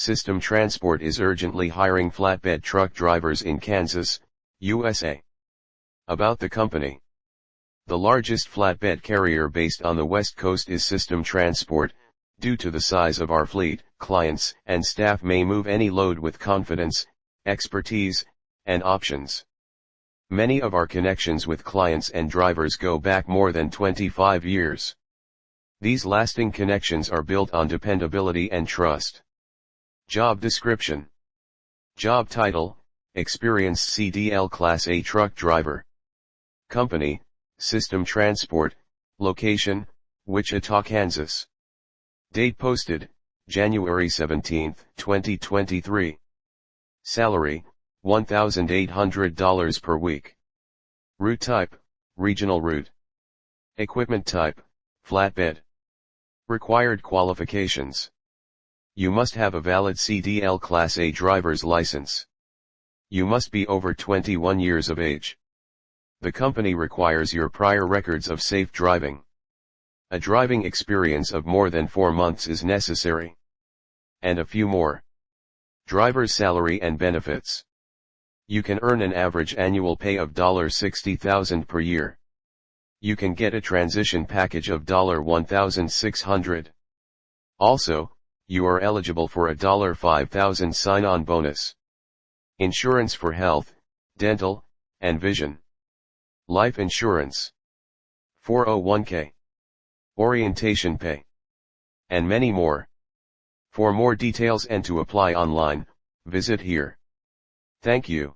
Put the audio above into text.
System Transport is urgently hiring flatbed truck drivers in Kansas, USA. About the company. The largest flatbed carrier based on the West Coast is System Transport. Due to the size of our fleet, clients and staff may move any load with confidence, expertise, and options. Many of our connections with clients and drivers go back more than 25 years. These lasting connections are built on dependability and trust. Job description. Job title: Experienced CDL Class A truck driver. Company: System Transport. Location: Wichita, Kansas. Date posted: January 17, 2023. Salary: $1,800 per week. Route type: regional route. Equipment type: flatbed. Required qualifications: you must have a valid CDL Class A driver's license. You must be over 21 years of age. The company requires your prior records of safe driving. A driving experience of more than 4 months is necessary. And a few more. Driver's salary and benefits. You can earn an average annual pay of $60,000 per year. You can get a transition package of $1,600. Also, you are eligible for a $5,000 sign-on bonus. Insurance for health, dental, and vision. Life insurance. 401k. Orientation pay. And many more. For more details and to apply online, visit here. Thank you.